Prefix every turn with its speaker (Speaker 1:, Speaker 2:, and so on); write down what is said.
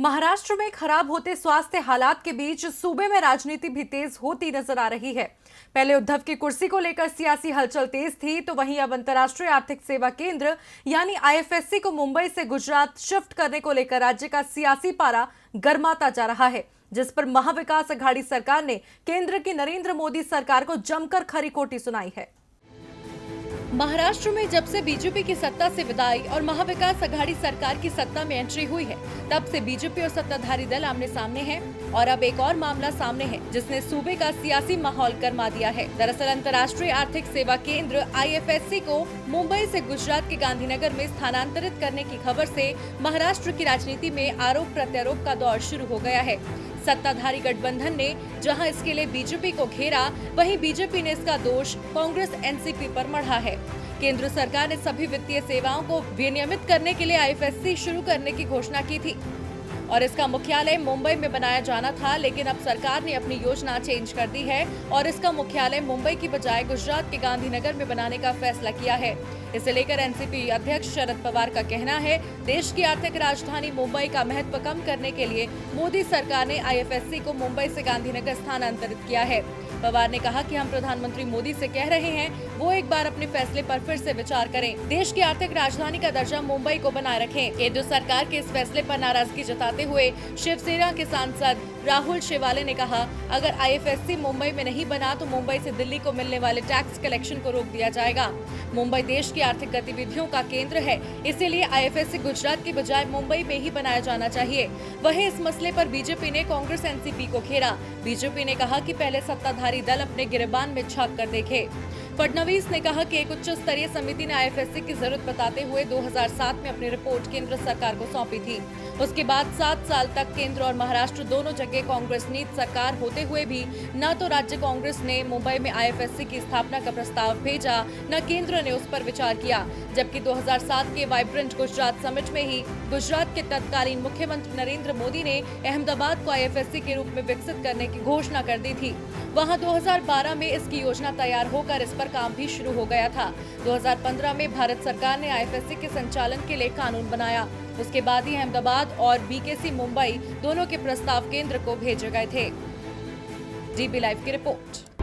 Speaker 1: महाराष्ट्र में खराब होते स्वास्थ्य हालात के बीच सूबे में राजनीति भी तेज होती नजर आ रही है। पहले उद्धव की कुर्सी को लेकर सियासी हलचल तेज थी, तो वहीं अब अंतर्राष्ट्रीय आर्थिक सेवा केंद्र यानी आईएफएससी को मुंबई से गुजरात शिफ्ट करने को लेकर राज्य का सियासी पारा गर्माता जा रहा है, जिस पर महाविकास अघाड़ी सरकार ने केंद्र की नरेंद्र मोदी सरकार को जमकर खरी खोटी सुनाई है। महाराष्ट्र में जब से बीजेपी की सत्ता से विदाई और महाविकास अघाड़ी सरकार की सत्ता में एंट्री हुई है, तब से बीजेपी और सत्ताधारी दल आमने सामने हैं और अब एक और मामला सामने है जिसने सूबे का सियासी माहौल गर्मा दिया है। दरअसल अंतर्राष्ट्रीय आर्थिक सेवा केंद्र आईएफएससी को मुंबई से गुजरात के गांधीनगर में स्थानांतरित करने की खबर से महाराष्ट्र की राजनीति में आरोप प्रत्यारोप का दौर शुरू हो गया है। सत्ताधारी गठबंधन ने जहां इसके लिए बीजेपी को घेरा, वहीं बीजेपी ने इसका दोष कांग्रेस एनसीपी पर मढ़ा है। केंद्र सरकार ने सभी वित्तीय सेवाओं को विनियमित करने के लिए आईएफएससी शुरू करने की घोषणा की थी और इसका मुख्यालय मुंबई में बनाया जाना था, लेकिन अब सरकार ने अपनी योजना चेंज कर दी है और इसका मुख्यालय मुंबई की बजाय गुजरात के गांधीनगर में बनाने का फैसला किया है। इसे लेकर एनसीपी अध्यक्ष शरद पवार का कहना है, देश की आर्थिक राजधानी मुंबई का महत्व कम करने के लिए मोदी सरकार ने आईएफएससी को मुंबई से गांधीनगर स्थानांतरित किया है। पवार ने कहा कि हम प्रधानमंत्री मोदी से कह रहे हैं, वो एक बार अपने फैसले पर फिर से विचार करें, देश की आर्थिक राजधानी का दर्जा मुंबई को बनाए रखें। केंद्र सरकार के इस फैसले पर नाराजगी जताते हुए शिवसेना के सांसद राहुल शेवाले ने कहा, अगर आईएफएससी मुंबई में नहीं बना तो मुंबई से दिल्ली को मिलने वाले टैक्स कलेक्शन को रोक दिया जाएगा। मुंबई देश की आर्थिक गतिविधियों का केंद्र है, इसीलिए आईएफएससी गुजरात की बजाय मुंबई में ही बनाया जाना चाहिए। वहीं इस मसले पर बीजेपी ने कांग्रेस एनसीपी को घेरा। बीजेपी ने कहा कि पहले सत्ताधारी दल अपने गिरेबान में झांक कर देखे। फडणवीस ने कहा कि एक उच्च स्तरीय समिति ने आईएफएससी की जरूरत बताते हुए 2007 में अपनी रिपोर्ट केंद्र सरकार को सौंपी थी। उसके बाद 7 साल तक केंद्र और महाराष्ट्र दोनों जगह कांग्रेस नीति सरकार होते हुए भी न तो राज्य कांग्रेस ने मुंबई में आईएफएससी की स्थापना का प्रस्ताव भेजा, न केंद्र ने उस पर विचार किया। जबकि 2007 के वाइब्रेंट गुजरात समिट में ही गुजरात के तत्कालीन मुख्यमंत्री नरेंद्र मोदी ने अहमदाबाद को आईएफएससी के रूप में विकसित करने की घोषणा कर दी थी। वहां 2012 में इसकी योजना तैयार होकर इस पर काम भी शुरू हो गया था। 2015 में भारत सरकार ने आईएफएससी के संचालन के लिए कानून बनाया। उसके बाद ही अहमदाबाद और बीकेसी मुंबई दोनों के प्रस्ताव केंद्र को भेजे गए थे। जीबी लाइव की रिपोर्ट।